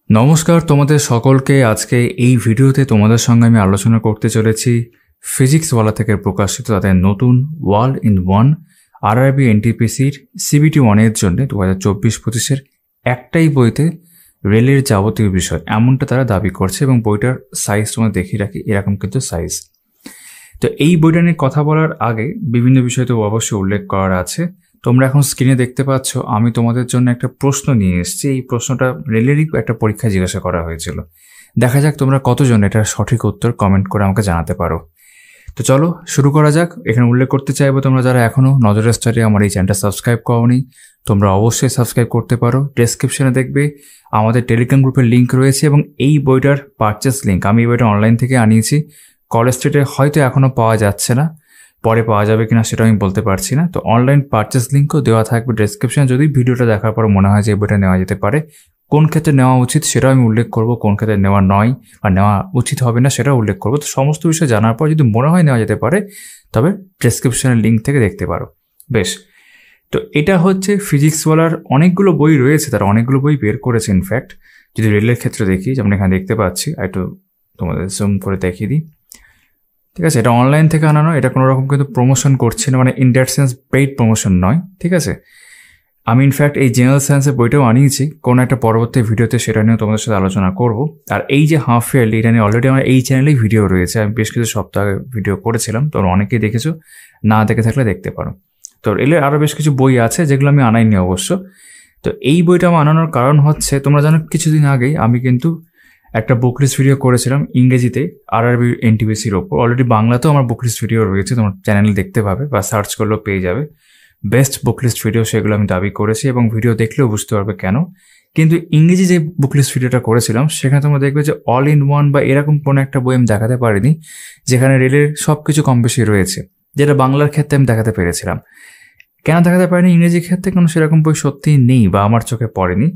নমস্কার তোমাদের সকলকে। আজকে এই ভিডিওতে তোমাদের সঙ্গে আমি আলোচনা করতে চলেছি ফিজিক্সওয়ালা থেকে প্রকাশিত তাদের নতুন ওয়াল ইন ওয়ান আরআরবি এনটিপিসির সিবিটি 1-এর জন্য 2024-25-এর একটাই বইতে রেলের যাবতীয় বিষয় এমনটা তারা দাবি করছে এবং বইটার সাইজ তোমার দেখিয়ে রাখি, এরকম কিন্তু সাইজ। তো এই বইটা নিয়ে কথা বলার আগে বিভিন্ন বিষয় তো অবশ্যই উল্লেখ করার আছে। তোমরা এখন স্ক্রিনে দেখতে পাচ্ছ আমি তোমাদের জন্য একটা প্রশ্ন নিয়ে এসেছি। এই প্রশ্নটা রেলেরই একটা পরীক্ষায় জিজ্ঞাসা করা হয়েছিল। দেখা যাক তোমরা কতজন এটার সঠিক উত্তর কমেন্ট করে আমাকে জানাতে পারো। তো চলো শুরু করা যাক। এখানে উল্লেখ করতে চাইবো তোমরা যারা এখনও নজরের স্টাডি আমার এই চ্যানেলটা সাবস্ক্রাইব করোনি তোমরা অবশ্যই সাবস্ক্রাইব করতে পারো। ডেসক্রিপশনে দেখবে আমাদের টেলিগ্রাম গ্রুপের লিঙ্ক রয়েছে এবং এই বইটার পারচেস লিঙ্ক আমি এই বইটা অনলাইন থেকে আনিয়েছি। কলেজ স্ট্রিটে হয়তো এখনও পাওয়া যাচ্ছে না, পরে পাওয়া যাবে কিনা সেটা আমি বলতে পারছি না। তো অনলাইন পারচেস লিঙ্কও দেওয়া থাকবে ডেসক্রিপশনে। যদি ভিডিওটা দেখার পর মনে হয় যে এই বইটা নেওয়া যেতে পারে, কোন ক্ষেত্রে নেওয়া উচিত সেটাও আমি উল্লেখ করব, কোন ক্ষেত্রে নেওয়া নয় বা নেওয়া উচিত হবে না সেটাও উল্লেখ করব। তো সমস্ত বিষয় জানার পর যদি মনে হয় নেওয়া যেতে পারে তবে ডেসক্রিপশনের লিঙ্ক থেকে দেখতে পারো। বেশ, তো এটা হচ্ছে ফিজিক্সওয়ালার অনেকগুলো বই রয়েছে, তারা অনেকগুলো বই বের করেছে। ইনফ্যাক্ট যদি রেলের ক্ষেত্রে দেখি, যেমন এখানে দেখতে পাচ্ছি, একটু তোমাদের জুম করে দেখিয়ে দিই। ঠিক আছে, এটা অনলাইন থেকে আনানো, এটা কোনো রকম কিন্তু প্রমোশন করছি না, মানে in that sense paid promotion নয়। ঠিক আছে, আমি ইনফ্যাক্ট এই জেনারেল সায়েন্সের বইটাও আনিয়েছি, কোনো একটা পরবর্তী ভিডিওতে সেটা নিয়েও তোমাদের সাথে আলোচনা করব। আর এই যে হাফ ইয়ারলি, এটা নিয়ে অলরেডি আমার এই চ্যানেলেই ভিডিও রয়েছে, আমি বেশ কিছু সপ্তাহ ভিডিও করেছিলাম, তোমরা অনেকেই দেখেছো, না দেখে থাকলে দেখতে পারো। তো এর আরও বেশ কিছু বই আছে যেগুলো আমি আনাইনি অবশ্য। তো এই বইটা আমার আনানোর কারণ হচ্ছে, তোমরা জানো কিছুদিন আগেই আমি কিন্তু একটা বুক লিস্ট ভিডিও করেছিলাম ইংরেজিতে আরআরবি এনটিপিসির ওপর। অলরেডি বাংলাতেও আমার বুক লিস্ট ভিডিও রয়েছে, তোমার চ্যানেল দেখতে পাবে বা সার্চ করলেও পেয়ে যাবে। বেস্ট বুক লিস্ট ভিডিও সেগুলো আমি দাবি করেছি এবং ভিডিও দেখলেও বুঝতে পারবে কেন। কিন্তু ইংরেজি যে বুক লিস্ট ভিডিওটা করেছিলাম সেখানে তোমরা দেখবে যে অল ইন ওয়ান বা এরকম কোনো একটা বই আমি দেখাতে পারিনি যেখানে রেলের সব কিছু কম বেশি রয়েছে, যেটা বাংলার ক্ষেত্রে আমি দেখাতে পেরেছিলাম। কেন দেখাতে পারিনি ইংরেজির ক্ষেত্রে? কারণ সেরকম বই সত্যিই নেই বা আমার চোখে পড়েনি।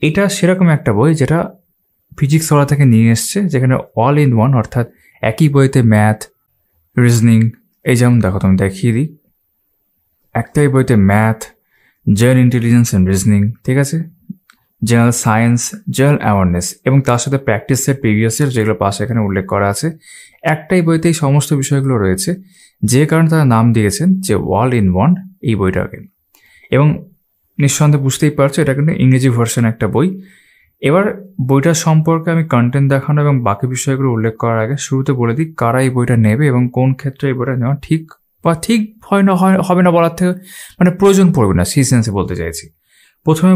এটা সেরকম একটা বই যেটা ফিজিক্সওয়ালা থেকে নিয়ে এসছে, যেখানে অল ইন ওয়ান, অর্থাৎ একই বইতে ম্যাথ, রিজনিং, এই যেমন দেখো তুমি দেখিয়ে দিই, একটাই বইতে math, general intelligence and reasoning, ঠিক আছে, জেনারেল সায়েন্স, জেনারেল অ্যাওয়ারনেস এবং তার সাথে প্র্যাকটিস সেট, প্রিভিয়াস ইয়ার যেগুলো পাশে এখানে উল্লেখ করা আছে। একটাই বইতে এই সমস্ত বিষয়গুলো রয়েছে, যে কারণে তারা নাম দিয়েছেন যে অল ইন ওয়ান এই বইটাকে। এবং নিঃসন্দেহে বুঝতেই পারছো এটা কিন্তু ইংরেজি ভার্সন একটা বই। এবার বইটার সম্পর্কে আমি কন্টেন্ট দেখানো এবং বাকি বিষয়গুলো উল্লেখ করার আগে শুরুতে বলে দিই কারা এই বইটা নেবে এবং কোন ক্ষেত্রে এই বইটা নেওয়া ঠিক বা ঠিক হয় না, হবে না বলার থেকে মানে প্রয়োজন পড়বে না, সেই সেন্সে বলতে চাইছি। প্রথমে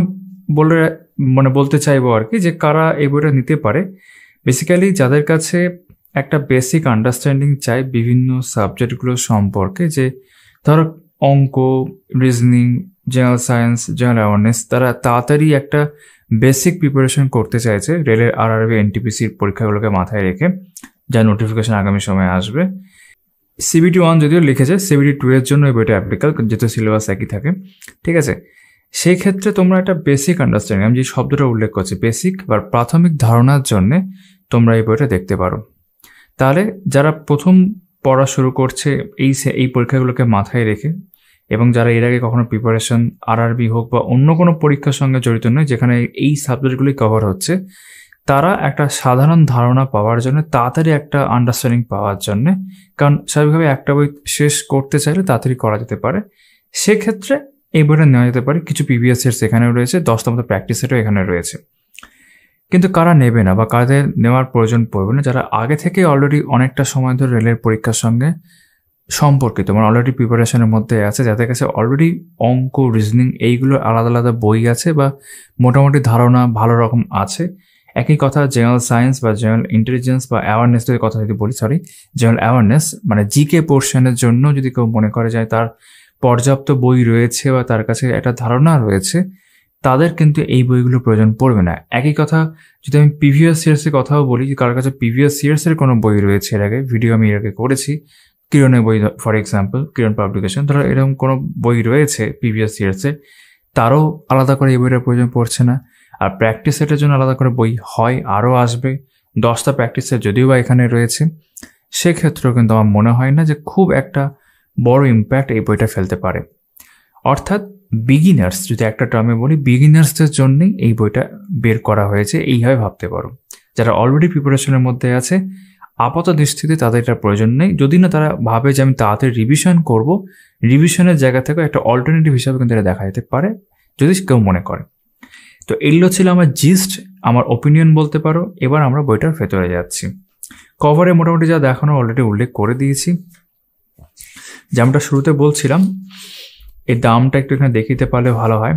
বলতে চাইবো আর কি যে কারা এই বইটা নিতে পারে। বেসিক্যালি যাদের কাছে একটা বেসিক আন্ডারস্ট্যান্ডিং চাই বিভিন্ন সাবজেক্টগুলো সম্পর্কে, যে ধরো অঙ্ক, reasoning, general science, general awareness, তারা তাড়াতাড়ি একটা বেসিক প্রিপারেশন করতে চাইছে রেলের আরআরবি এনটিপিসির পরীক্ষাগুলোকে মাথায় রেখে, যা নোটিফিকেশন আগামী সময়ে আসবে। সিবিটি 1 যদিও লিখেছে, সিবিটি 2 এর জন্য এই বইটা অ্যাপ্লিকেবল, যেহেতু সিলেবাস একই থাকে। ঠিক আছে, সেই ক্ষেত্রে তোমরা একটা বেসিক আন্ডারস্ট্যান্ডিং, আমি যে শব্দটা উল্লেখ করছি বেসিক বা প্রাথমিক ধারণার জন্যে তোমরা এই বইটা দেখতে পারো। তাহলে যারা প্রথম পড়া শুরু করছে এই পরীক্ষাগুলোকে মাথায় রেখে, এবং যারা এর আগে কখনো প্রিপারেশন আরআরবি হোক বা অন্য কোনো পরীক্ষার সঙ্গে জড়িত নয় যেখানে এই সাবজেক্টগুলি কভার হচ্ছে, তারা একটা সাধারণ ধারণা পাওয়ার জন্য, তাড়াতাড়ি একটা আন্ডারস্ট্যান্ডিং পাওয়ার জন্য, কারণ স্বাভাবিকভাবে একটা বই শেষ করতে চাইলে তাড়াতাড়ি করা যেতে পারে, সেক্ষেত্রে এই বইটা নেওয়া যেতে পারে। কিছু প্রিভিয়াস ইয়ার্স এখানেও রয়েছে, 10টা মতো প্র্যাকটিস সেটও এখানে রয়েছে। কিন্তু কারা নেবে না বা কাদের নেওয়ার প্রয়োজন পড়বে না, যারা আগে থেকে অলরেডি অনেকটা সময় ধরে রেলের পরীক্ষার সঙ্গে সম্পর্কিত, মানে অলরেডি প্রিপারেশনের মধ্যে আছে, যাদের কাছে অলরেডি অঙ্ক, রিজনিং এইগুলো আলাদা আলাদা বই আছে বা মোটামুটি ধারণা ভালো রকম আছে। একই কথা জেনারেল সায়েন্স বা জেনারেল ইন্টেলিজেন্স বা অ্যাওয়ারনেসের কথা যদি বলি, জেনারেল অ্যাওয়ারনেস মানে জিকে পোর্শনের জন্য যদি কেউ মনে করে যায় তার পর্যাপ্ত বই রয়েছে বা তার কাছে একটা ধারণা রয়েছে, তাদের কিন্তু এই বইগুলো প্রয়োজন পড়বে না। একই কথা যদি আমি প্রিভিয়াস ইয়ার্সের কথাও বলি, কার কাছে প্রিভিয়াস ইয়ার্সের কোনো বই রয়েছে, এর আগে ভিডিও আমি এর আগে করেছি, কিরণের বই ফর এক্সাম্পল, কিরণ পাবলিকেশন, ধরো এরকম কোনো বই রয়েছে প্রিভিয়াস ইয়ার্সে, তারও আলাদা করে এই বইটার প্রয়োজন পড়ছে না। আর প্র্যাকটিস সেটের জন্য আলাদা করে বই হয় আরও আসবে, 10টা প্র্যাকটিস সেট যদিও বা এখানে রয়েছে, সেক্ষেত্রেও কিন্তু আমার মনে হয় না যে খুব একটা বড় ইম্প্যাক্ট এই বইটা ফেলতে পারে। অর্থাৎ বিগিনার্স, যদি একটা টার্মে বলি, বিগিনার্সদের জন্যই এই বইটা বের করা হয়েছে, এইভাবে ভাবতে পারো। যারা অলরেডি প্রিপারেশনের মধ্যে আছে আপাত দৃষ্টিতে তাদের এটার প্রয়োজন নেই, যদি না তারা ভাবে যে আমি তাড়াতাড়ি রিভিশন করব, রিভিশনের জায়গা থেকে একটা অল্টারনেটিভ হিসাবে কিন্তু এটা দেখা যেতে পারে যদি কেউ মনে করে। তো এগুলো ছিল আমার জিস্ট, আমার ওপিনিয়ন বলতে পারো। এবার আমরা বইটার ভেতরে যাচ্ছি। কভারে মোটামুটি যা দেখানো অলরেডি উল্লেখ করে দিয়েছি। যেমনটা শুরুতে বলছিলাম, এই দামটা একটু এখানে দেখিতে পারলে ভালো হয়।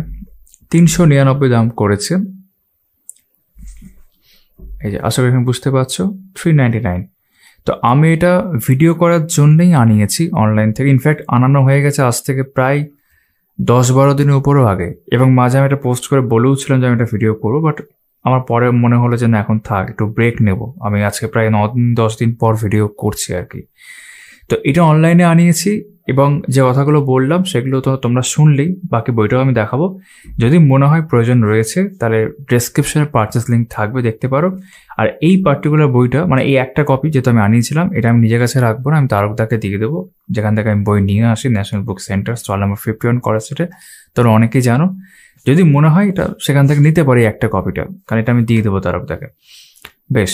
399 দাম করেছে, এই যে আশা করি এখানে বুঝতে পারছো, 399। তো আমি এটা ভিডিও করার জন্যই আনিয়েছি অনলাইন থেকে। ইনফ্যাক্ট আনানো হয়ে গেছে আজ থেকে প্রায় 10-12 দিনের উপরও আগে, এবং মাঝে আমি এটা পোস্ট করে বলেও ছিলাম যে আমি এটা ভিডিও করবো, বাট আমার পরে মনে হলো যে না, এখন থাক, একটু ব্রেক নেব। আমি আজকে প্রায় 9-10 দিন পর ভিডিও করছি আর কি। তো এটা অনলাইনে আনিয়েছি, এবং যে কথাগুলো বললাম সেগুলো তো তোমরা শুনলেই, বাকি বইটাও আমি দেখাবো। যদি মনে হয় প্রয়োজন রয়েছে তাহলে ডেসক্রিপশনে পারচেস লিঙ্ক থাকবে, দেখতে পারো। আর এই পার্টিকুলার বইটা, মানে এই একটা কপি যেটা আমি আনিয়েছিলাম, এটা আমি নিজের কাছে রাখবো না, আমি তারকদাকে দিয়ে দেবো, যেখান থেকে আমি বই নিয়ে আসি, national book centre, stall number 51 করা সেটে। তোমরা অনেকেই জানো। যদি মনে হয় এটা সেখান থেকে নিতে পারি একটা কপিটা, কারণ এটা আমি দিয়ে দেবো তারকদাকে। বেশ,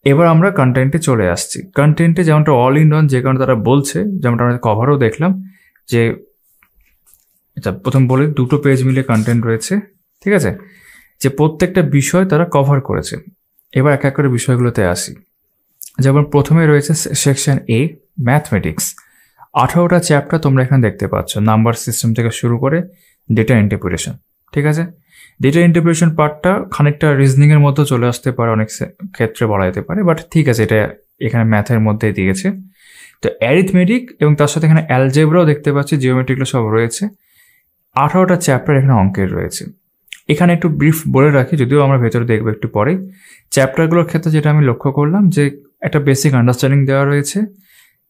এবার আমরা কন্টেন্টে চলে আসছি। কন্টেন্টে যেমনটা অল ইন ওয়ান, যে কারণে তারা বলছে, যেমনটা আমরা কভারও দেখলাম, যে এটা প্রথম বলে 2 পেজ মিলে কন্টেন্ট রয়েছে, ঠিক আছে, যে প্রত্যেকটা বিষয় তারা কভার করেছে। এবার এক এক করে বিষয়গুলোতে আসি। যেমন প্রথমে রয়েছে সেকশন এ, ম্যাথমেটিক্স। 18টা চ্যাপ্টার তোমরা এখানে দেখতে পাচ্ছ, নাম্বার সিস্টেম থেকে শুরু করে ডেটা ইন্টারপ্রিটেশন, ঠিক আছে। ডেটা ইন্টারপ্রিটেশন পার্টটা খানিকটা রিজনিং এর মধ্যে চলে আসতে পারে, অনেক ক্ষেত্রে বলা যেতে পারে, বাট ঠিক আছে, এটা এখানে ম্যাথের মধ্যে দিয়েছে। তো অ্যারিথমেটিক এবং তার সাথে এখানে অ্যালজেব্রাও দেখতে পাচ্ছি, জিওমেট্রিগুলো সব রয়েছে। 18টা চ্যাপ্টার এখানে অঙ্কের রয়েছে। এখানে একটু ব্রিফ বলে রাখি, যদিও আমরা ভেতরে দেখবো একটু পরে। চ্যাপ্টারগুলোর ক্ষেত্রে যেটা আমি লক্ষ্য করলাম, যে একটা বেসিক আন্ডারস্ট্যান্ডিং দেওয়া রয়েছে,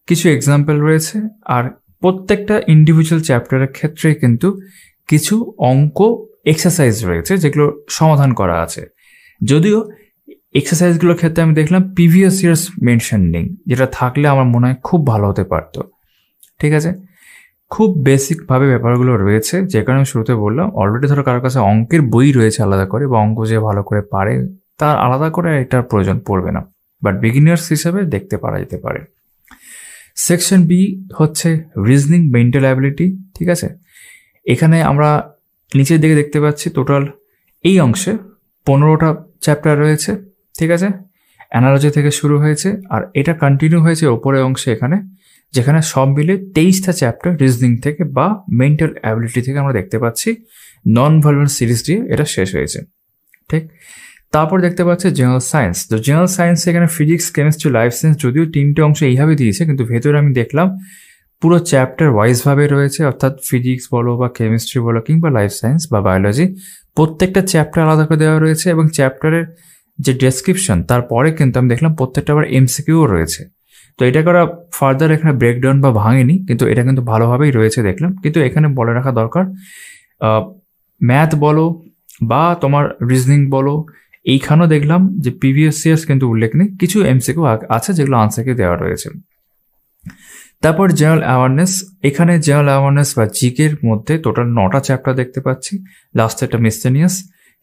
কিছু এক্সাম্পল রয়েছে, আর প্রত্যেকটা ইন্ডিভিজুয়াল চ্যাপ্টারের ক্ষেত্রে কিন্তু কিছু অঙ্ক এক্সারসাইজ রয়েছে যেগুলো সমাধান করা আছে। যদিও এক্সারসাইজগুলোর ক্ষেত্রে আমি দেখলাম প্রিভিয়াস ইয়ার্স মেনশন নেই, যেটা থাকলে আমার মনে হয় খুব ভালো হতে পারতো, ঠিক আছে। খুব বেসিকভাবে ব্যাপারগুলো রয়েছে, যে কারণে আমি শুরুতে বললাম। অলরেডি ধরো কারোর কাছে অঙ্কের বই রয়েছে আলাদা করে, বা অঙ্ক যে ভালো করে পারে তার আলাদা করে এটার প্রয়োজন পড়বে না, বাট বিগিনার্স হিসেবে দেখতে পারা যেতে পারে। সেকশন বি হচ্ছে রিজনিং, মেন্টাল অ্যাবিলিটি, ঠিক আছে। এখানে আমরা নিচের দিকে দেখতে পাচ্ছি টোটাল এই অংশে 15টা চ্যাপ্টার রয়েছে, ঠিক আছে। অ্যানালজি থেকে শুরু হয়েছে, আর এটা কন্টিনিউ হয়েছে ওপরের অংশে এখানে, যেখানে সব মিলে 23টা চ্যাপ্টার রিজনিং থেকে বা মেন্টাল অ্যাবিলিটি থেকে আমরা দেখতে পাচ্ছি। নন ভার্বাল সিরিজ দিয়ে এটা শেষ হয়েছে, ঠিক। তারপর দেখতে পাচ্ছি জেনারেল সায়েন্স। তো জেনারেল সায়েন্স এখানে ফিজিক্স, কেমিস্ট্রি, লাইফ সায়েন্স, যদিও 3টে অংশ এইভাবে দিয়েছে, কিন্তু ভেতরে আমি দেখলাম পুরো চ্যাপ্টার ওয়াইজভাবে রয়েছে, অর্থাৎ ফিজিক্স বলো বা কেমিস্ট্রি বলো কিংবা লাইফ সায়েন্স বা বায়োলজি, প্রত্যেকটা চ্যাপ্টার আলাদা করে দেওয়া রয়েছে। এবং চ্যাপ্টারের যে ডেসক্রিপশন তারপরে কিন্তু আমি দেখলাম প্রত্যেকটা আবার এমসিকিউ রয়েছে। তো এটা করা ফার্দার এখানে ব্রেকডাউন বা ভাঙেনি, কিন্তু এটা কিন্তু ভালোভাবেই রয়েছে দেখলাম। কিন্তু এখানে বলে রাখা দরকার, ম্যাথ বলো বা তোমার রিজনিং বলো, এইখানেও দেখলাম যে প্রিভিয়াস ইয়ার্স কিন্তু উল্লেখ নেই, কিছু এমসিকিউ আছে যেগুলো আনসারকে দেওয়া রয়েছে। তারপর জেনারেল অ্যাওয়ারনেস, এখানে জেনারেল অ্যাওয়ারনেস বা জিকের মধ্যে টোটাল 9টা চ্যাপ্টার দেখতে পাচ্ছি। লাস্টে একটা মিসসেনিয়াস,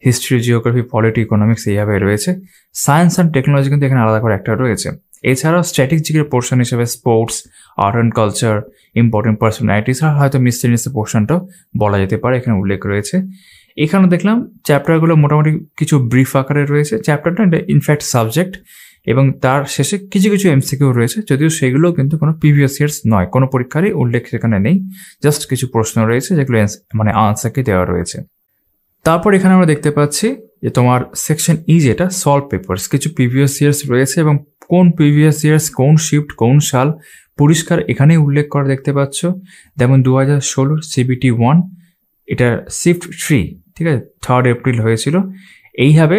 হিস্ট্রি, জিওগ্রাফি, পলিটি, ইকোনমিক্স এইভাবে রয়েছে। সায়েন্স অ্যান্ড টেকনোলজি কিন্তু এখানে আলাদা করে একটা রয়েছে। এছাড়াও স্ট্যাটিক জিকের পোর্শন হিসেবে sports, art and culture, important personalities, আর হয়তো মিসসেনিয়াসের পোর্শনটাও বলা যেতে পারে, এখানে উল্লেখ রয়েছে। এখানে দেখলাম চ্যাপ্টারগুলো মোটামুটি কিছু ব্রিফ আকারে রয়েছে। চ্যাপ্টারটা ইনফ্যাক্ট সাবজেক্ট, এবং তার শেষে কিছু কিছু এমসিকিউ রয়েছে, যদিও সেগুলো কিন্তু কোনো প্রিভিয়াস ইয়ার্স নয়, কোনো পরীক্ষারই উল্লেখ সেখানে নেই, জাস্ট কিছু প্রশ্ন রয়েছে যেগুলো মানে আনসারকে দেওয়া রয়েছে। তারপর এখানে আমরা দেখতে পাচ্ছি যে তোমার সেকশন ই, যেটা সলভ পেপার্স, কিছু প্রিভিয়াস ইয়ার্স রয়েছে, এবং কোন প্রিভিয়াস ইয়ার্স, কোন শিফট, কোন সাল পরিষ্কার এখানেই উল্লেখ করা দেখতে পাচ্ছ। যেমন 2016 CBT 1, এটা শিফট 3, ঠিক আছে, 3 এপ্রিল হয়েছিল। এইভাবে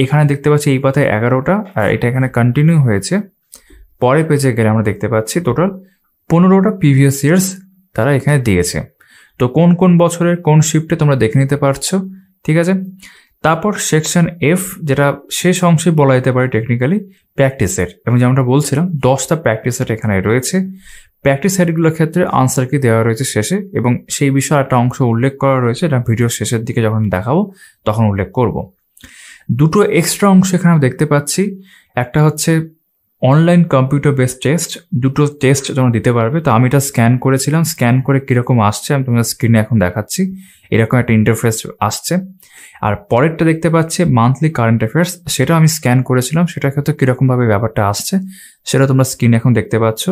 এখানে দেখতে পাচ্ছি এই পাতায় 11টা, আর এটা এখানে কন্টিনিউ হয়েছে। পরে পেজে গেলে আমরা দেখতে পাচ্ছি টোটাল 15টা প্রিভিয়াস ইয়ার্স তারা এখানে দিয়েছে। তো কোন কোন বছরের কোন শিফটে তোমরা দেখে নিতে পারছো, ঠিক আছে। তারপর সেকশন এফ, যেটা শেষ অংশে বলা যেতে পারে টেকনিক্যালি প্র্যাকটিস সেট, এবং যেমনটা বলছিলাম 10টা প্র্যাকটিস সেট এখানে রয়েছে। প্র্যাকটিস সেটগুলোর ক্ষেত্রে আনসার কি দেওয়া রয়েছে শেষে, এবং সেই বিষয়ে একটা অংশ উল্লেখ করা রয়েছে, এটা ভিডিওর শেষের দিকে যখন দেখাবো তখন উল্লেখ করব। দুটো এক্সট্রা অংশ এখানে দেখতে পাচ্ছি, একটা হচ্ছে অনলাইন কম্পিউটার বেসড টেস্ট, দুটো টেস্ট তোমরা দিতে পারবে। তো আমি এটা স্ক্যান করেছিলাম, স্ক্যান করে কীরকম আসছে আমি তোমাদের স্ক্রিনে এখন দেখাচ্ছি। এরকম একটা ইন্টারফেস আসছে। আর পরেরটা দেখতে পাচ্ছি মান্থলি কারেন্ট অ্যাফেয়ার্স, সেটা আমি স্ক্যান করেছিলাম, সেটার ক্ষেত্রে কীরকমভাবে ব্যাপারটা আসছে সেটা তোমরা স্ক্রিনে এখন দেখতে পাচ্ছ।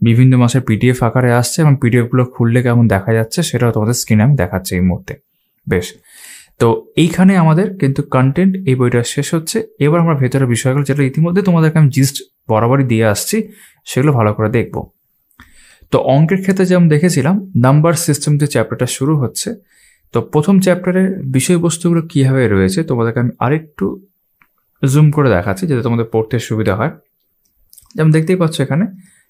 বিভিন্ন মাসের পিডিএফ আকারে আসছে এবং পিডিএফগুলো খুললে কেমন দেখা যাচ্ছে সেটাও তোমাদের স্ক্রিনে আমি দেখাচ্ছি এই মুহূর্তে। বেশ, তো এইখানে আমাদের কিন্তু কন্টেন্ট এই বইটা শেষ হচ্ছে। এবার আমরা ভেতরের বিষয়গুলো, যেটা ইতিমধ্যে তোমাদেরকে আমি জিস্ট বরাবরই দিয়ে আসছি, সেগুলো ভালো করে দেখব। তো অঙ্কের ক্ষেত্রে যেমন দেখেছিলাম, নাম্বার সিস্টেম যে চ্যাপ্টারটা শুরু হচ্ছে, তো প্রথম চ্যাপ্টারের বিষয়বস্তুগুলো কীভাবে রয়েছে তোমাদেরকে আমি আরেকটু জুম করে দেখাচ্ছি যাতে তোমাদের পড়তে সুবিধা হয়। যেমন দেখতেই পাচ্ছ এখানে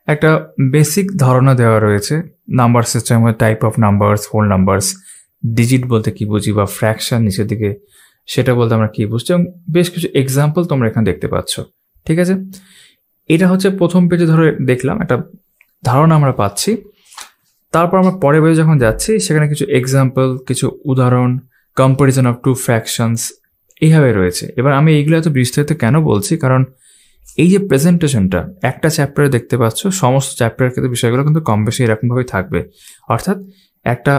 একটা বেসিক ধারণা দেওয়া রয়েছে নাম্বার সিস্টেমের, type of numbers, whole numbers, digit বলতে কি বুঝি বা ফ্র্যাকশন নিচের দিকে সেটা বলতে আমরা কি বুঝছি, এবং বেশ কিছু এক্সাম্পল তোমরা এখানে দেখতে পাচ্ছ। ঠিক আছে, এটা হচ্ছে প্রথম পেজে ধরে দেখলাম একটা ধারণা আমরা পাচ্ছি। তারপর আমরা পরের পেজে যখন যাচ্ছি সেখানে কিছু এক্সাম্পল, কিছু উদাহরণ, কম্পারিজন অফ টু ফ্র্যাকশনস এইভাবে রয়েছে। এবার আমি এইগুলো এত বিস্তারিত কেন বলছি, কারণ এই যে প্রেজেন্টেশনটা একটা চ্যাপ্টারে দেখতে পাচ্ছ, সমস্ত চ্যাপ্টারের ক্ষেত্রে বিষয়গুলো কিন্তু কম বেশি এরকমভাবেই থাকবে। অর্থাৎ একটা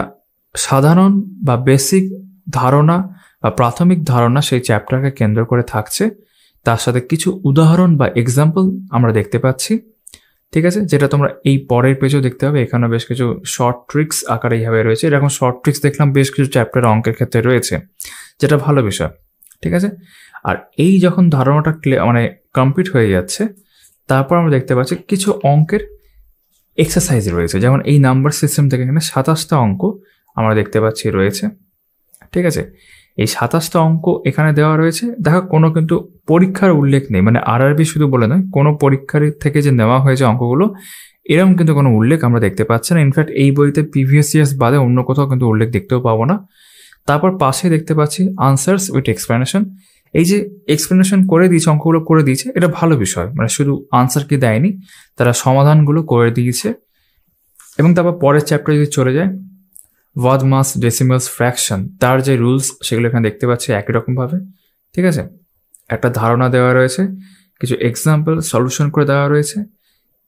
সাধারণ বা বেসিক ধারণা বা প্রাথমিক ধারণা সেই চ্যাপ্টারকে কেন্দ্র করে থাকছে, তার সাথে কিছু উদাহরণ বা এক্সাম্পল আমরা দেখতে পাচ্ছি। ঠিক আছে, যেটা তোমরা এই পরের পেজেও দেখতে হবে। এখানে বেশ কিছু শর্ট ট্রিক্স আকারে এইভাবে রয়েছে। এরকম শর্ট ট্রিক্স দেখলাম বেশ কিছু চ্যাপ্টার অঙ্কের ক্ষেত্রে রয়েছে, যেটা ভালো বিষয়। ঠিক আছে, আর এই যখন ধারণাটা মানে কমপ্লিট হয়ে যাচ্ছে, তারপর আমরা দেখতে পাচ্ছি কিছু অঙ্কের এক্সারসাইজ রয়েছে। যেমন এই নাম্বার সিস্টেম থেকে এখানে 27টা অঙ্ক আমরা দেখতে পাচ্ছি রয়েছে। ঠিক আছে, এই 27টা অঙ্ক এখানে দেওয়া রয়েছে। দেখো কোনো কিন্তু পরীক্ষার উল্লেখ নেই, মানে আরআরবি শুধু বলে নয়, কোনো পরীক্ষার থেকে যে নেওয়া হয়েছে অঙ্কগুলো এরকম কিন্তু কোনো উল্লেখ আমরা দেখতে পাচ্ছি না। ইনফ্যাক্ট এই বইতে প্রিভিয়াস ইয়ার্স বাদে অন্য কোথাও কিন্তু উল্লেখ দেখতেও পাবো না। তারপর পাশে দেখতে পাচ্ছি আনসার্স উইথ এক্সপ্লেনেশন। এই যে এক্সপ্লেনেশন করে দিয়েছে, অঙ্কগুলো করে দিয়েছে, এটা ভালো বিষয়। মানে শুধু আনসার কি দেয়নি, তারা সমাধানগুলো করে দিয়েছে। এবং তারপর পরের চ্যাপ্টারে যদি চলে যায়, ওয়ার্ড মাস, ডেসিমালস, ফ্র্যাকশন, তার যে রুলস সেগুলো এখানে দেখতে পাচ্ছি একই রকমভাবে। ঠিক আছে, একটা ধারণা দেওয়া রয়েছে, কিছু এক্সাম্পল সলিউশন করে দেওয়া রয়েছে।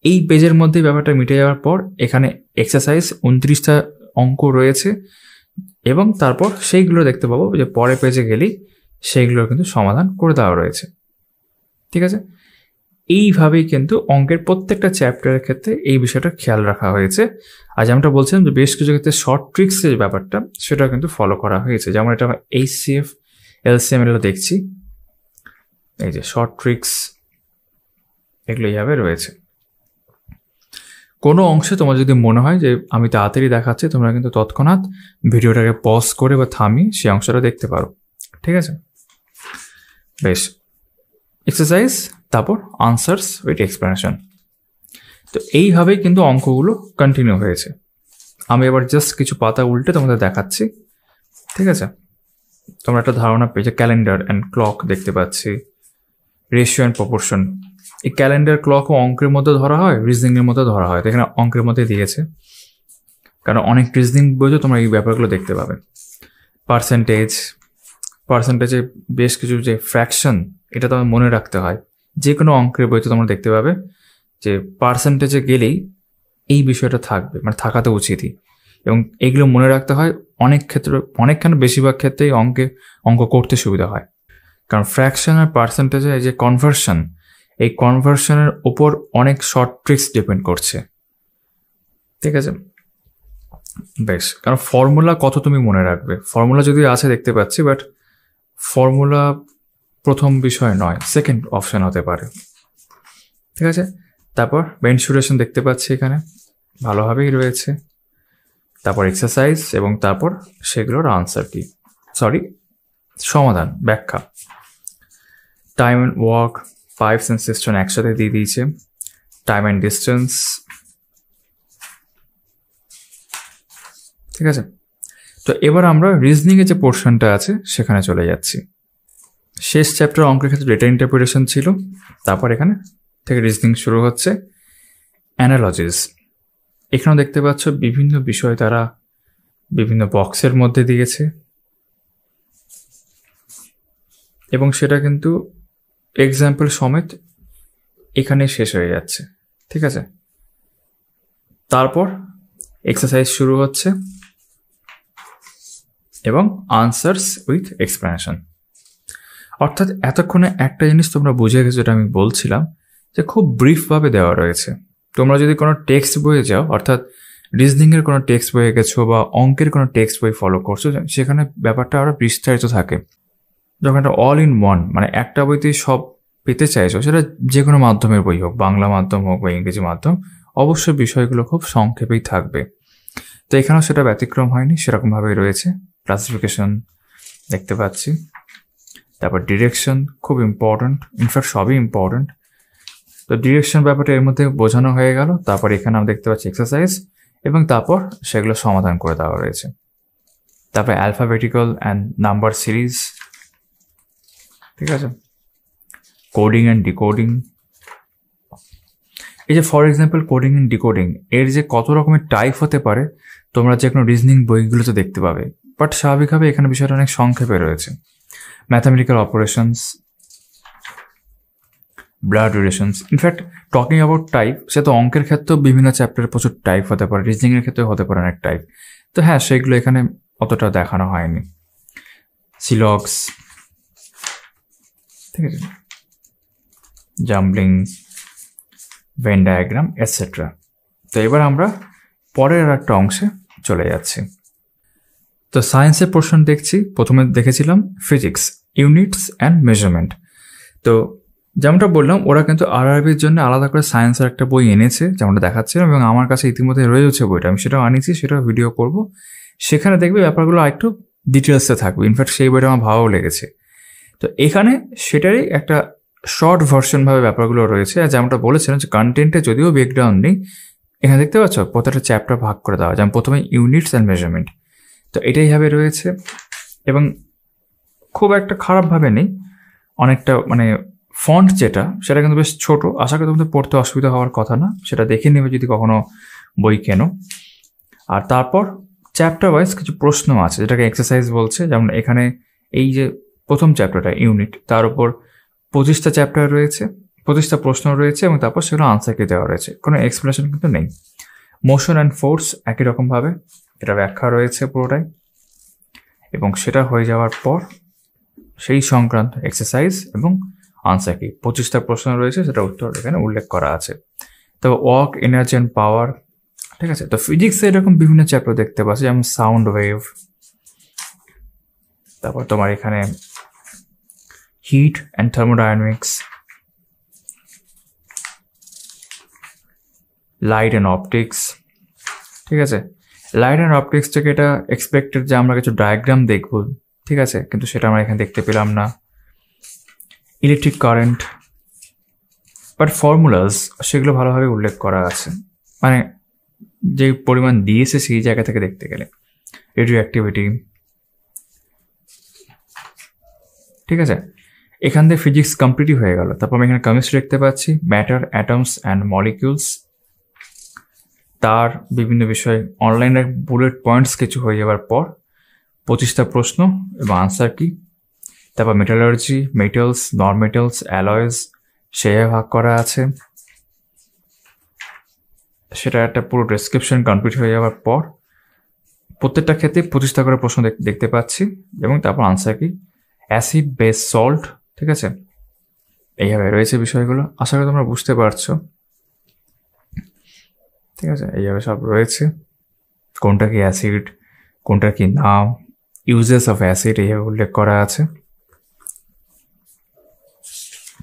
এই পেজের মধ্যে ব্যাপারটা মিটে যাওয়ার পর এখানে এক্সারসাইজ 29টা অঙ্ক রয়েছে, এবং তারপর সেইগুলো দেখতে পাবো যে পরের পেজে গেলেই সেইগুলোর কিন্তু সমাধান করে দেওয়া রয়েছে। ঠিক আছে, এইভাবেই কিন্তু অঙ্কের প্রত্যেকটা চ্যাপ্টারের ক্ষেত্রে এই বিষয়টা খেয়াল রাখা হয়েছে। আর যেমনটা বলছিলাম যে বেশ কিছু ক্ষেত্রে শর্ট ট্রিক্সের যে ব্যাপারটা সেটা কিন্তু ফলো করা হয়েছে। যেমন এটা HCF, LCM এগুলো দেখছি, এই যে শর্ট ট্রিক্স এগুলো এইভাবে রয়েছে। কোনো অংশে তোমার যদি মনে হয় যে আমি তাড়াতাড়ি দেখাচ্ছি, তোমরা কিন্তু তৎক্ষণাৎ ভিডিওটাকে পজ করে বা থামিয়ে সেই অংশটা দেখতে পারো। ঠিক আছে, বেশ, এক্সারসাইজ, তারপর আনসার্স উইথ এক্সপ্লেনেশন। তো এইভাবেই কিন্তু অঙ্কগুলো কন্টিনিউ হয়েছে। আমি এবার জাস্ট কিছু পাতা উল্টে তোমাদের দেখাচ্ছি। ঠিক আছে, তোমরা একটা ধারণা পেয়েছে। ক্যালেন্ডার অ্যান্ড ক্লক দেখতে পাচ্ছি, রেশিও অ্যান্ড প্রপোর্শন। এই ক্যালেন্ডার, ক্লকও অঙ্কের মধ্যে ধরা হয়, রিজনিংয়ের মধ্যে ধরা হয়। তো এখানে অঙ্কের মধ্যে দিয়েছে, কারণ অনেক রিজনিং বইতে তোমরা এই ব্যাপারগুলো দেখতে পাবে। পার্সেন্টেজে বেশ কিছু যে ফ্র্যাকশন, এটা তোমার মনে রাখতে হয়। যে কোনো অঙ্কের বইতে তোমরা দেখতে পাবে যে পার্সেন্টেজে গেলেই এই বিষয়টা থাকবে, মানে থাকাতে উচিতই। এবং এগুলো মনে রাখতে হয় অনেক ক্ষেত্রে, অনেকখানে বেশিরভাগ ক্ষেত্রেই অঙ্ক করতে সুবিধা হয়। কারণ ফ্র্যাকশন আর পার্সেন্টেজে এই যে কনভার্সন, এই কনভার্সনের ওপর অনেক শর্ট ট্রিক্স ডিপেন্ড করছে। ঠিক আছে, বেশ, কারণ ফর্মুলা কত তুমি মনে রাখবে, ফর্মুলা যদি আছে দেখতে পাচ্ছি, বাট ফর্মুলা প্রথম বিষয় নয়, সেকেন্ড অপশন হতে পারে। ঠিক আছে, তারপর মেনসুরেশন দেখতে পাচ্ছি এখানে ভালোভাবেই রয়েছে। তারপর এক্সারসাইজ, এবং তারপর সেগুলোর আনসার কি, সমাধান, ব্যাখ্যা। Time and work, pipes and system একসাথে দিয়ে দিয়েছে। Time and distance. ঠিক আছে, তো এবার আমরা রিজনিংয়ের যে পোর্শনটা আছে সেখানে চলে যাচ্ছি। শেষ চ্যাপ্টার অঙ্কের ক্ষেত্রে ডেটা ইন্টারপ্রিটেশন ছিল। তারপর এখানে থেকে রিজনিং শুরু হচ্ছে। অ্যানালজিস, এখানেও দেখতে পাচ্ছ বিভিন্ন বিষয় তারা বিভিন্ন বক্সের মধ্যে দিয়েছে এবং সেটা কিন্তু এক্সাম্পল সমেত এখানে শেষ হয়ে যাচ্ছে। ঠিক আছে, তারপর এক্সারসাইজ শুরু হচ্ছে এবং আনসার্স উইথ এক্সপ্লেনেশন। অর্থাৎ এতক্ষণে একটা জিনিস তোমরা বুঝে গেছো, যেটা আমি বলছিলাম যে খুব ব্রিফভাবে দেওয়া রয়েছে। তোমরা যদি কোনো টেক্সট বইয়ে যাও, অর্থাৎ রিজনিংয়ের কোনো টেক্সট বইয়ে গেছো বা অঙ্কের কোনো টেক্সট বই ফলো করছো, সেখানে ব্যাপারটা আরও বিস্তারিত থাকে। যখন একটা অল ইন ওয়ান মানে একটা বইতেই সব পেতে চাইছো, সেটা যে কোনো মাধ্যমের বই হোক, বাংলা মাধ্যম হোক বা ইংরেজি মাধ্যম, অবশ্যই বিষয়গুলো খুব সংক্ষেপেই থাকবে। তো এখানেও সেটা ব্যতিক্রম হয়নি, সেরকমভাবেই রয়েছে। ক্লাসিফিকেশন দেখতে পাচ্ছি, তারপর ডিরেকশন খুব ইম্পর্ট্যান্ট, ইনফ্যাক্ট সবই ইম্পর্ট্যান্ট। তো ডিরেকশন ব্যাপারটা এর মধ্যে বোঝানো হয়ে গেল। তারপর এখানে আমরা দেখতে পাচ্ছি এক্সারসাইজ এবং তারপর সেগুলো সমাধান করে দেওয়া রয়েছে। তারপরে অ্যালফাবেটিক্যাল অ্যান্ড নাম্বার সিরিজ, ঠিক আছে, কোডিং অ্যান্ড ডিকোডিং। এই যে for example coding and decoding, এর যে কত রকমের টাইপ হতে পারে তোমরা যে কোনো রিজনিং বইগুলোতে দেখতে পাবে, বাট স্বাভাবিকভাবে এখানে বিষয়টা অনেক সংক্ষেপে রয়েছে। Mathematical operations, blood relations. In fact talking about type, সে তো অঙ্কের ক্ষেত্রেও বিভিন্ন চ্যাপ্টারে প্রচুর টাইপ হতে পারে, রিজনিংয়ের ক্ষেত্রেও হতে পারে অনেক টাইপ। তো হ্যাঁ, সেগুলো এখানে অতটা দেখানো হয়নি। সিলক্স, ঠিক আছে, জাম্বলিং, ভেন ডায়াগ্রাম এটসেট্রা। তো এবার আমরা পরের একটা অংশে চলে যাচ্ছি। তো সায়েন্সের পোর্শন দেখছি। প্রথমে দেখেছিলাম ফিজিক্স, ইউনিটস অ্যান্ড মেজারমেন্ট। তো যেমনটা বললাম, ওরা কিন্তু আরআরবির জন্য আলাদা করে সায়েন্সের একটা বই এনেছে, যেমনটা দেখাচ্ছিলাম, এবং আমার কাছে ইতিমধ্যে রয়েছে বইটা। আমি সেটাও আনিয়েছি, সেটাও ভিডিও করব। সেখানে দেখবে ব্যাপারগুলো আরেকটু ডিটেলসে থাকবে। ইনফ্যাক্ট সেই বইটা আমার ভালোও লেগেছে। তো এখানে সেটারই একটা শর্ট ভার্সনভাবে ব্যাপারগুলো রয়েছে। আর যেমনটা বলেছিলাম যে কন্টেন্টে যদিও ব্রেকডাউন নেই, এখানে দেখতে পাচ্ছ প্রত্যেকটা চ্যাপ্টার ভাগ করে দেওয়া, যেমন প্রথমে ইউনিটস অ্যান্ড মেজারমেন্ট। তো এটাইভাবে রয়েছে এবং খুব একটা খারাপভাবে নেই। অনেকটা মানে ফন্ট যেটা, সেটা কিন্তু বেশ ছোট। আশা করি তোমাদের পড়তে অসুবিধা হওয়ার কথা না, সেটা দেখে নেবে যদি কখনো বই কেনো। আর তারপর চ্যাপ্টার ওয়াইজ কিছু প্রশ্ন আছে, যেটাকে এক্সারসাইজ বলছে। যেমন এখানে এই যে প্রথম চ্যাপ্টারটা ইউনিট, তার উপর 25টা চ্যাপ্টার রয়েছে, 25টা প্রশ্ন রয়েছে এবং তারপর সেগুলো আনসারকে দেওয়া রয়েছে। কোনো এক্সপ্লেনেশন কিন্তু নেই। মোশন অ্যান্ড ফোর্স একই রকমভাবে এটা ব্যাখ্যা রয়েছে পুরোটাই, এবং সেটা হয়ে যাওয়ার পর সেই সংক্রান্ত এক্সারসাইজ এবং আনসার কি 25টা প্রশ্ন রয়েছে, সেটা উত্তর এখানে উল্লেখ করা আছে। তবে ওয়ার্ক, এনার্জি অ্যান্ড পাওয়ার, ঠিক আছে। তো ফিজিক্সে এরকম বিভিন্ন চ্যাপ্টার দেখতে পাচ্ছি, যেমন সাউন্ড ওয়েভ, তারপর তোমার এখানে heat and thermodynamics, light and optics, ঠিক আছে। লাইট অ্যান্ড অপটিক্স থেকে এটা এক্সপেক্টেড যে আমরা কিছু ডায়াগ্রাম দেখব, ঠিক আছে, কিন্তু সেটা আমরা এখানে দেখতে পেলাম না। ইলেকট্রিক কারেন্ট, বাট ফর্মুলাস সেগুলো ভালোভাবে উল্লেখ করা আছে, মানে যে পরিমাণ দিয়েছে সেই জায়গা থেকে দেখতে গেলে। রেডিও অ্যাক্টিভিটি, ঠিক আছে। এখান থেকে ফিজিক্স কমপ্লিটই হয়ে গেল। তারপর আমি এখানে কেমিস্ট্রি দেখতে পাচ্ছি, ম্যাটার, অ্যাটমস অ্যান্ড মলিকিউলস। তার বিভিন্ন বিষয় অনলাইনে বুলেট পয়েন্টস কিছু হয়ে যাওয়ার পর 25টা প্রশ্ন এবং আনসার কি। তারপর মেটালার্জি, মেটালস, নন মেটালস, অ্যালয়েস সেভাবে ভাগ করা আছে। সেটা একটা পুরো ডেসক্রিপশন কমপ্লিট হয়ে যাওয়ার পর প্রত্যেকটা ক্ষেত্রে 25টা করে প্রশ্ন দেখতে পাচ্ছি এবং তারপর আনসার কি। অ্যাসিড, বেস, সল্ট, ঠিক আছে। এইভাবে রয়েছে বিষয়গুলো। আশা করি তোমরা বুঝতে পারছো, ঠিক আছে। এইভাবে সব রয়েছে, কোনটা কি অ্যাসিড, কোনটা কি নাম, ইউজেস অফ অ্যাসিড এইভাবে উল্লেখ করা আছে।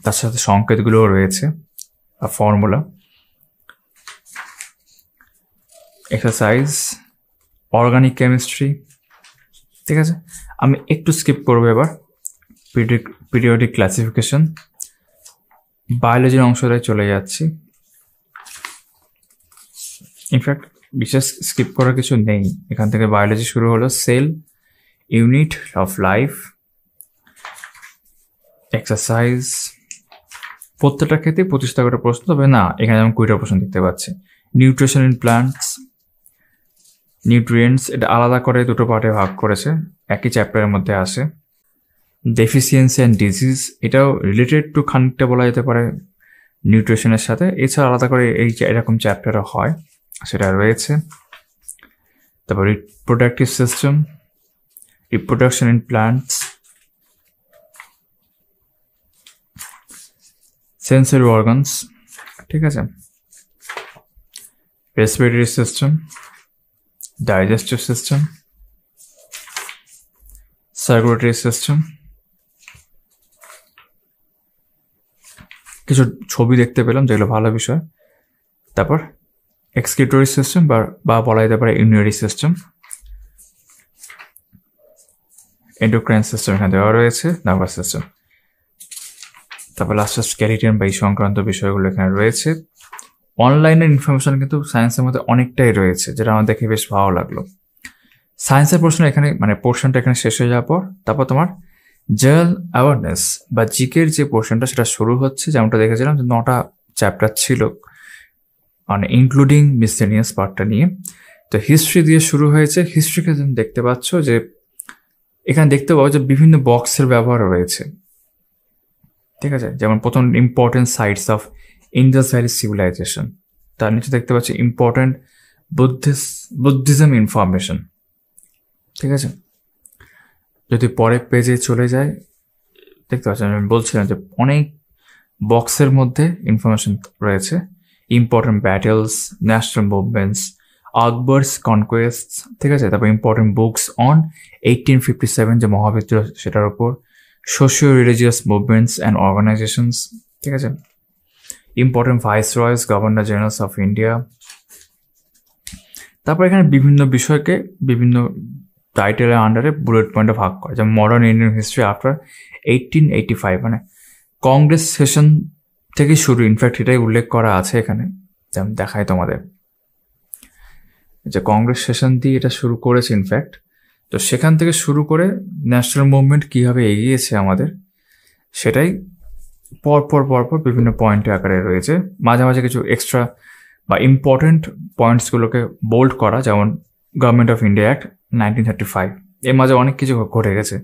তার সাথে সংকেতগুলোও রয়েছে আর ফর্মুলা। এক্সারসাইজ, অর্গানিক কেমিস্ট্রি, ঠিক আছে। আমি একটু স্কিপ করবো এবার। পিরিয়ডিক ক্লাসিফিকেশন, বায়োলজির অংশটায় চলে যাচ্ছি। ইনফ্যাক্ট বিশেষ স্কিপ করার কিছু নেই, এখান থেকে বায়োলজি শুরু হলো। Cell, unit of life, exercise, প্রত্যেকটা ক্ষেত্রে 25টা করে প্রশ্ন, তবে না এখানে যেমন 20টা প্রশ্ন দেখতে পাচ্ছি। নিউট্রিশন ইন প্ল্যান্টস, নিউট্রিয়েন্টস, এটা আলাদা করে দুটো পার্টে ভাগ করেছে, একই চ্যাপ্টারের মধ্যে আসে। ডেফিসিয়েন্সি অ্যান্ড ডিজিজ, এটাও রিলেটেড টু খানিকটা বলা যেতে পারে নিউট্রিশনের সাথে, এছাড়া আলাদা করে এরকম চ্যাপ্টারও হয়, সেটা রয়েছে। তারপর reproductive system, reproduction in plants, sensory organs, ঠিক আছে, respiratory system, digestive system, circulatory system, কিছু ছবি দেখতে পেলাম যেগুলো ভালো বিষয়। তারপর এক্সক্রিটরি সিস্টেম বা বলা যেতে পারে ইমিউনারি সিস্টেম, এন্ডোক্রাইন সিস্টেম এখানে দেওয়া রয়েছে, নার্ভাস সিস্টেম। তারপর লাস্টে স্কেলিটন বা এই সংক্রান্ত বিষয়গুলো এখানে রয়েছে। অনলাইনের ইনফরমেশন কিন্তু সায়েন্সের মধ্যে অনেকটাই রয়েছে, যেটা আমার দেখে বেশ ভালো লাগলো। সায়েন্সের প্রশ্ন এখানে মানে পোর্শনটা এখানে শেষ হয়ে যাওয়ার পর তারপর তোমার জেনারেল অ্যাওয়ারনেস বা জিকের যে পোর্শনটা সেটা শুরু হচ্ছে, যেমনটা দেখেছিলাম যে 9টা চ্যাপ্টার ছিল, মানে ইনক্লুডিং মিসলেনিয়াস পার্টটা নিয়ে। তো হিস্ট্রি দিয়ে শুরু হয়েছে। হিস্ট্রিকে তুমি দেখতে পাচ্ছ যে এখানে দেখতে পাবো যে বিভিন্ন বক্সের ব্যবহার রয়েছে, ঠিক আছে। যেমন প্রথম important sites of Indus valley civilisation, তার নিচে দেখতে পাচ্ছি ইম্পর্টেন্ট বুদ্ধিজম ইনফরমেশন, ঠিক আছে। যদি পরের পেজে চলে যায় দেখতে পাচ্ছি, আমি বলছিলাম যে অনেক বক্সের মধ্যে ইনফরমেশন রয়েছে। Important battles, national movements, Akbar's conquests, ঠিক আছে। তারপর ইম্পর্টেন্ট বুকস অন 1857 যে মহাবিদ্রোহ সেটার উপর, socio religious movements and organisations, ঠিক আছে। Important viceroys, governor generals of India. তারপর এখানে বিভিন্ন বিষয়কে বিভিন্ন টাইটেলের আন্ডারে বুলেট পয়েন্টে ভাগ করে, যেমন মডার্ন ইন্ডিয়ান হিস্ট্রি আফটার 1885, মানে কংগ্রেস সেশন থেকে শুরু। ইনফ্যাক্ট এটাই উল্লেখ করা আছে এখানে, যেমন দেখায় তোমাদের যে কংগ্রেস সেশন দিয়ে এটা শুরু করেছে ইনফ্যাক্ট। তো সেখান থেকে শুরু করে ন্যাশনাল মুভমেন্ট কীভাবে এগিয়েছে আমাদের, সেটাই পরপর বিভিন্ন পয়েন্টের আকারে রয়েছে। মাঝে মাঝে কিছু এক্সট্রা বা ইম্পর্টেন্ট পয়েন্টসগুলোকে বোল্ড করা, যেমন গভর্নমেন্ট অফ ইন্ডিয়া অ্যাক্ট 1935, এর মাঝে অনেক কিছু ঘটে গেছে,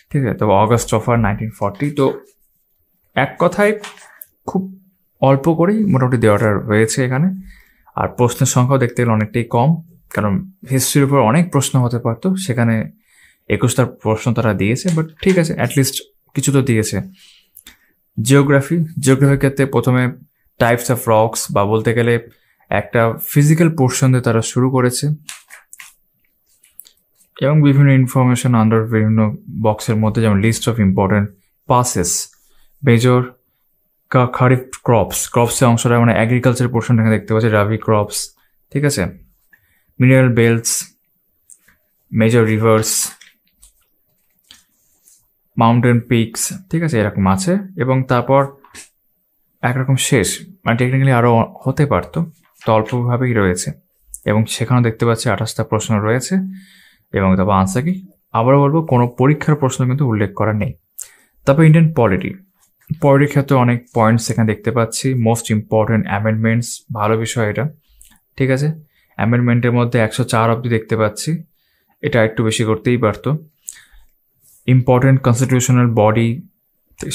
ঠিক আছে। তবে অগস্ট অফ 1940। তো এক কথায় খুব অল্প করেই মোটামুটি দেওয়াটা রয়েছে এখানে। আর প্রশ্নের সংখ্যাও দেখতে গেলে অনেকটাই কম, কারণ হিস্ট্রির উপর অনেক প্রশ্ন হতে পারতো, সেখানে 21টা প্রশ্ন তারা দিয়েছে, বাট ঠিক আছে, অ্যাটলিস্ট কিছু তো দিয়েছে। জিওগ্রাফির ক্ষেত্রে প্রথমে টাইপস অফ রক্স বা বলতে গেলে একটা ফিজিক্যাল পোর্শন দিয়ে তারা শুরু করেছে, এবং বিভিন্ন ইনফরমেশন আন্ডার বিভিন্ন বক্সের মধ্যে, যেমন list of important passes, major kharif ক্রপসের অংশটা মানে অ্যাগ্রিকালচার পোর্শন এখানে দেখতে পাচ্ছি, রাবি ক্রপস, ঠিক আছে। Mineral belts, major rivers, mountain peaks, ঠিক আছে, এরকম আছে। এবং তারপর একরকম শেষ, মানে টেকনিক্যালি আরও হতে পারতো, তো অল্পভাবেই রয়েছে। এবং সেখানেও দেখতে পাচ্ছি 28টা প্রশ্ন রয়েছে, এবং তারপর আনসার কি আবারও বলবো কোনো পরীক্ষার প্রশ্ন কিন্তু উল্লেখ করা নেই। তারপর ইন্ডিয়ান পলিটির ক্ষেত্রে অনেক পয়েন্টস এখানে দেখতে পাচ্ছি। মোস্ট ইম্পর্টেন্ট অ্যামেন্ডমেন্টস, ভালো বিষয় এটা, ঠিক আছে। অ্যামেন্ডমেন্টের মধ্যে 104 অব্দি দেখতে পাচ্ছি, এটা একটু বেশি করতেই পারতো। ইম্পর্টেন্ট কনস্টিটিউশনাল বডি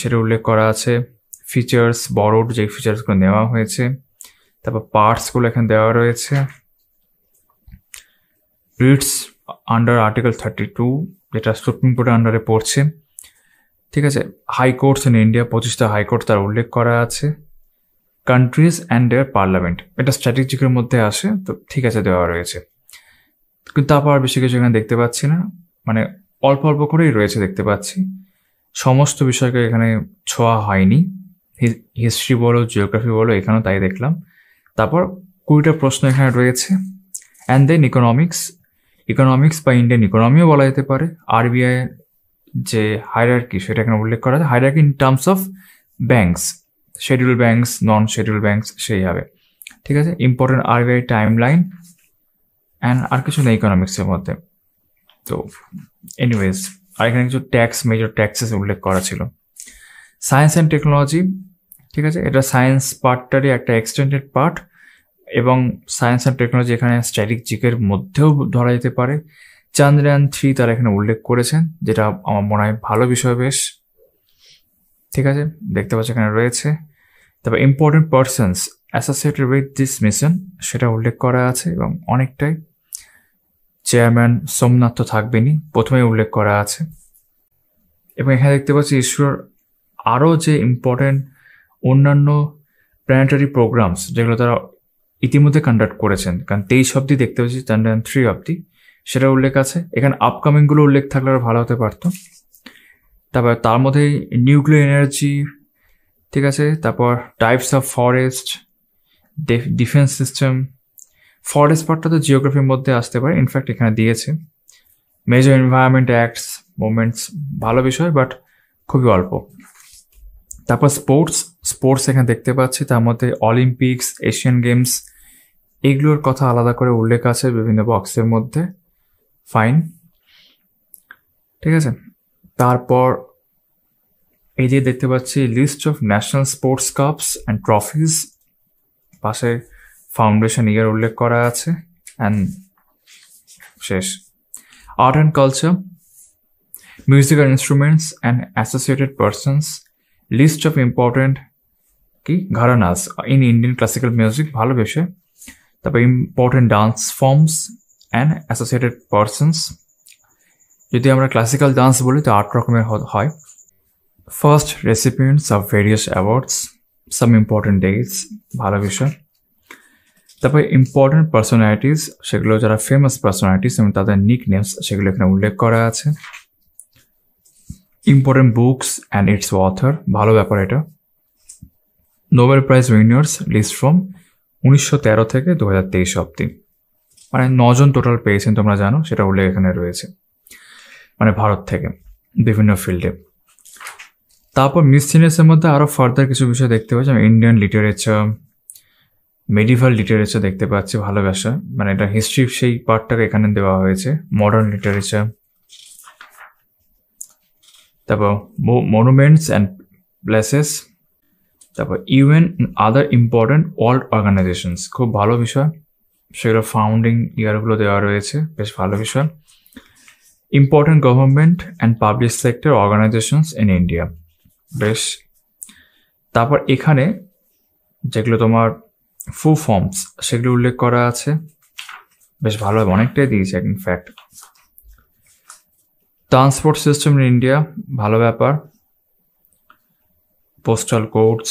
সেটা উল্লেখ করা আছে। ফিচার্স, বরোড যে ফিচার্সগুলো নেওয়া হয়েছে, তারপর পার্টসগুলো এখানে দেওয়া রয়েছে। রিটস আন্ডার আর্টিকেল 32, যেটা সুপ্রিম কোর্টের আন্ডারে পড়ছে, ঠিক আছে। হাইকোর্টস ইন ইন্ডিয়া, 25টা হাইকোর্ট তার উল্লেখ করা আছে। কান্ট্রিজ অ্যান্ড দেয়ার পার্লামেন্ট, এটা স্ট্র্যাটেজিকের মধ্যে আসে, তো ঠিক আছে দেওয়া রয়েছে। কিন্তু তারপর আর বেশি কিছু এখানে দেখতে পাচ্ছি না, মানে অল্প অল্প করেই রয়েছে দেখতে পাচ্ছি। সমস্ত বিষয়কে এখানে ছোঁয়া হয়নি, হিস্ট্রি বলো জিওগ্রাফি বলো, এখানেও তাই দেখলাম। তারপর 20টা প্রশ্ন এখানে রয়েছে। অ্যান্ড দেন ইকোনমিক্স বা ইন্ডিয়ান ইকোনমিও বলা যেতে পারে। আরবিআই যে হায়ারার্কি সেটা এখানে উল্লেখ করা আছে, hierarchy in terms of banks, schedule banks, non schedule banks, সেই হবে, ঠিক আছে। Important RBI time line, and আর কিছু নেই ইকোনমিক্সের মধ্যে। তো এনিওয়েজ, আর এখানে কিছু ট্যাক্স, মেজর ট্যাক্সেস উল্লেখ করা ছিল। সায়েন্স অ্যান্ড টেকনোলজি, ঠিক আছে, এটা সায়েন্স পার্টটারই একটা এক্সটেন্ডেড পার্ট, এবং সায়েন্স অ্যান্ড টেকনোলজি এখানে স্ট্র্যাটেজিকের মধ্যেও ধরা যেতে পারে। চন্দ্রয়ান-3 তারা এখানে উল্লেখ করেছেন, যেটা আমার মনে হয় ভালো বিষয় বেশ, ঠিক আছে, দেখতে পাচ্ছি এখানে রয়েছে। তারপর important persons associated with this mission সেটা উল্লেখ করা আছে, এবং অনেকটাই। চেয়ারম্যান সোমনাথ তো থাকবেনই, প্রথমেই উল্লেখ করা আছে। এবং এখানে দেখতে পাচ্ছি ইসরোর আরও যে ইম্পর্টেন্ট অন্যান্য প্ল্যানেটারি প্রোগ্রামস যেগুলো তারা ইতিমধ্যে কন্ডাক্ট করেছেন, কারণ 23 অব্দি দেখতে পাচ্ছি, চন্দ্রয়ান-3 অব্দি সেটা উল্লেখ আছে। এখানে আপকামিংগুলো উল্লেখ থাকলে আরও ভালো হতে পারতো। তারপর তার মধ্যে নিউক্লিয়ার এনার্জি, ঠিক আছে, তারপর types of forest, defence system. Forest পার্টটা তো জিওগ্রাফির মধ্যে আসতে পারে, ইনফ্যাক্ট এখানে দিয়েছে। মেজর এনভায়রনমেন্ট অ্যাক্টস, মুভমেন্টস, ভালো বিষয় বাট খুবই অল্প। তারপর স্পোর্টস এখানে দেখতে পাচ্ছি, তার মধ্যে অলিম্পিক্স, এশিয়ান গেমস, এগুলোর কথা আলাদা করে উল্লেখ আছে বিভিন্ন বক্সের মধ্যে, ফাইন, ঠিক আছে। তারপর এই যে দেখতে পাচ্ছি list of national sports cups and trophies, পাশে ফাউন্ডেশন ইয়ার উল্লেখ করা আছে, অ্যান্ড শেষ। Art and culture, musical instruments and associated persons, list of important কি gharanas in Indian classical music, ভালো বিষয়। তারপর important dance forms and associated persons, যদি আমরা ক্লাসিক্যাল ডান্স বলি তো 8 রকমের হয়। First recipients of various awards, some important dates, ভালো বিষয়। তারপর ইম্পর্টেন্ট পার্সোনালিটিস, সেগুলো যারা ফেমাস পার্সোনালিটিস এবং তাদের নিক নেমস সেগুলো এখানে উল্লেখ করা আছে। Important books and its author, ভালো ব্যাপার এটা। Nobel prize winners list from 1913 থেকে 2023 অব্দি, মানে 9 জন টোটাল পেয়েছেন তোমরা জানো, সেটা উল্লেখ এখানে রয়েছে, মানে ভারত থেকে বিভিন্ন ফিল্ডে। তারপর মিসসিনিয়াসের মধ্যে আরও ফার্দার কিছু বিষয় দেখতে পাচ্ছি, ইন্ডিয়ান লিটারেচার, মেডিভাল লিটারেচার দেখতে পাচ্ছি, ভালোবাসা, মানে এটা হিস্ট্রি সেই পার্টটাকে এখানে দেওয়া হয়েছে। মডার্ন লিটারেচার, তারপর মনুমেন্টস অ্যান্ড প্লেসেস, তারপর UN other important world organisations, খুব ভালো বিষয়, সেগুলো ফাউন্ডিং ইয়ারগুলো দেওয়া রয়েছে, বেশ ভালো বিষয়। Important government and public sector organisations in India, বেশ। তারপর এখানে যেগুলো তোমার ফুল ফর্মস সেগুলো উল্লেখ করা আছে, বেশ ভালো, অনেকটাই দিয়েছে in fact. Transport system in India, ভালো ব্যাপার। পোস্টাল কোডস,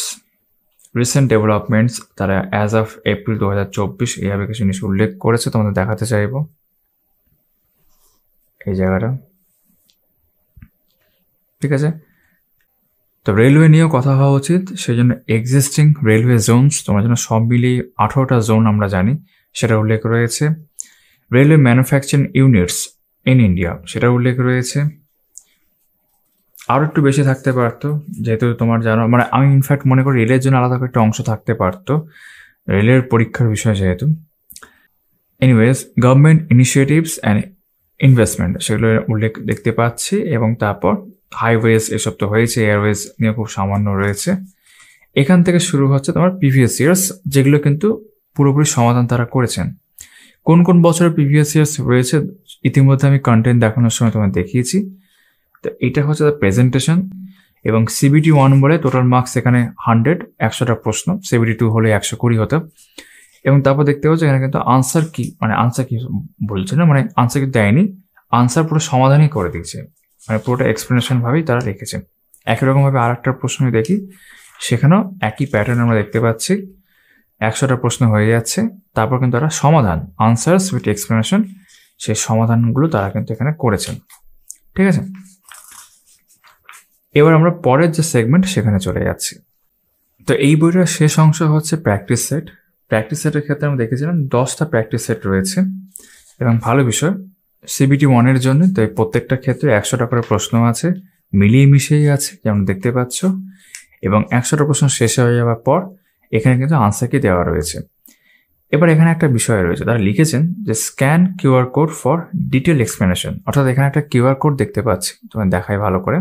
রিসেন্ট ডেভেলপমেন্টস, তারা অ্যাজ অফ এপ্রিল 2024 এইভাবে কিছু জিনিস উল্লেখ করেছে, তোমাদের দেখাতে চাইব এই জায়গাটা, ঠিক আছে। তো রেলওয়ে নিয়েও কথা হওয়া উচিত, সেই জন্য এক্সিস্টিং রেলওয়ে জোনস, তোমার জন্য সব মিলিয়ে 18টা জোন আমরা জানি, সেটা উল্লেখ রয়েছে। Railway manufacturing units in India, সেটা উল্লেখ রয়েছে। আরও একটু বেশি থাকতে পারতো, যেহেতু তোমার জানো, মানে আমি ইনফ্যাক্ট মনে করি রেলের জন্য আলাদা একটা অংশ থাকতে পারতো, রেলের পরীক্ষার বিষয় যেহেতু। Anyways, government initiatives and investment, সেগুলো উল্লেখ দেখতে পাচ্ছি। এবং তারপর হাইওয়েজ, এসব তো হয়েছে, এয়ারওয়েজ নিয়ে খুব সামান্য রয়েছে। এখান থেকে শুরু হচ্ছে তোমার প্রিভিয়াস ইয়ার্স, যেগুলো কিন্তু পুরোপুরি সমাধান তারা করেছেন। কোন কোন বছরের প্রিভিয়াস ইয়ার্স রয়েছে ইতিমধ্যে আমি কন্টেন্ট দেখানোর সময় তোমায় দেখিয়েছি। তো এটা হচ্ছে তার প্রেজেন্টেশন, এবং CBT 1 বলে টোটাল মার্কস এখানে 100, 100টা প্রশ্ন, CBT 2 হলে 120 হতো। এবং তারপর দেখতে পাচ্ছি এখানে কিন্তু আনসার কি, মানে আনসার কি বলছে না, মানে আনসার কিন্তু দেয়নি, আনসার পুরো সমাধানই করে দিয়েছে, মানে পুরোটা এক্সপ্লেনেশন ভাবেই তারা রেখেছে। একই রকমভাবে আর একটা প্রশ্ন দেখি, সেখানেও একই প্যাটার্ন আমরা দেখতে পাচ্ছি, 100টা প্রশ্ন হয়ে যাচ্ছে, তারপর কিন্তু তারা সমাধান, আনসার্স উইথ এক্সপ্লেনেশন, সেই সমাধানগুলো তারা কিন্তু এখানে করেছেন, ঠিক আছে। এবার আমরা পরের যে সেগমেন্ট সেখানে চলে যাচ্ছি। তো এই বইটার শেষ অংশ হচ্ছে প্র্যাকটিস সেট। প্র্যাকটিস সেটের ক্ষেত্রে আমরা দেখেছিলাম 10টা প্র্যাকটিস সেট রয়েছে, এবং ভালো বিষয় CBT 1 জন্য। তো এই প্রত্যেকটা ক্ষেত্রে 100টা করে প্রশ্ন আছে, মিলিয়ে মিশিয়েই আছে যেমন দেখতে পাচ্ছ। এবং 100টা প্রশ্ন শেষ হয়ে যাওয়ার পর এখানে কিন্তু আনসার কি দেওয়া রয়েছে। এবার এখানে একটা বিষয় রয়েছে, তারা লিখেছেন যে scan QR code for detail explanation, অর্থাৎ এখানে একটা QR কোড দেখতে পাচ্ছি, তোমার দেখাই ভালো করে।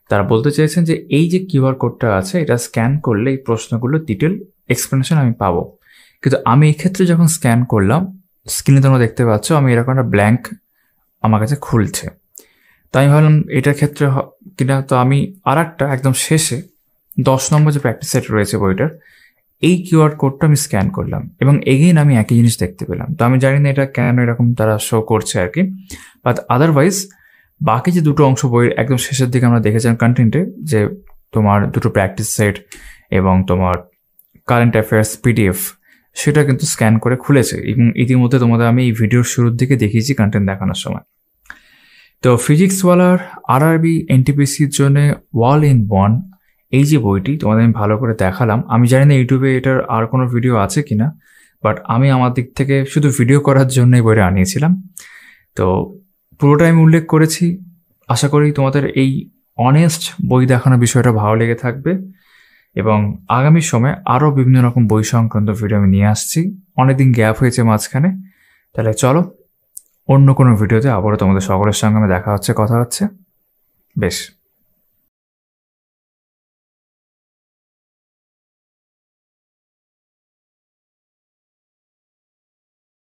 তারা বলতে চেয়েছেন যে এই যে কিউআর কোডটা আছে এটা স্ক্যান করলে এই প্রশ্নগুলোর ডিটেল এক্সপ্লেনেশন আমি পাবো। কিন্তু আমি এই ক্ষেত্রে যখন স্ক্যান করলাম, স্ক্রিনে তোমরা দেখতে পাচ্ছ আমি এরকম একটা ব্ল্যাঙ্ক আমার কাছে খুলছে। তো আমি ভাবলাম এটার ক্ষেত্রে কিনা, তো আমি আর একটা একদম শেষে 10 নম্বর যে প্র্যাকটিস সেট রয়েছে বইটার, এই কিউআর কোডটা আমি স্ক্যান করলাম এবং এগেইন আমি একই জিনিস দেখতে পেলাম। তো আমি জানি না এটা কেন এরকম তারা শো করছে আর কি, বাট আদারওয়াইজ বাকি যে দুটো অংশ বইয়ের একদম শেষের দিকে আমরা দেখেছিলাম কন্টেন্টে, যে তোমার দুটো প্র্যাকটিস সেট এবং তোমার কারেন্ট অ্যাফেয়ার্স পিডিএফ, সেটা কিন্তু স্ক্যান করে খুলেছে এবং ইতিমধ্যে তোমাদের আমি এই ভিডিওর শুরুর দিকে দেখিয়েছি কন্টেন্ট দেখানোর সময়। তো ফিজিক্সওয়ালার আরআরবি এনটিপিসির জন্য ওয়াল ইন ওয়ান এই যে বইটি তোমাদের আমি ভালো করে দেখালাম। আমি জানি না ইউটিউবে এটার আর কোনো ভিডিও আছে কিনা, বাট আমি আমার দিক থেকে শুধু ভিডিও করার জন্য এই বইটা আনিয়েছিলাম। তো পুরোটাই আমি উল্লেখ করেছি। আশা করি তোমাদের এই অনেস্ট বই দেখানোর বিষয়টা ভালো লেগে থাকবে এবং আগামী সময়ে আরও বিভিন্ন রকম বই সংক্রান্ত ভিডিও আমি নিয়ে আসছি। অনেকদিন গ্যাপ হয়েছে মাঝখানে, তাহলে চলো অন্য কোনো ভিডিওতে আবারও তোমাদের সকলের সঙ্গে আমি দেখা হচ্ছে, কথা হচ্ছে। বেশ।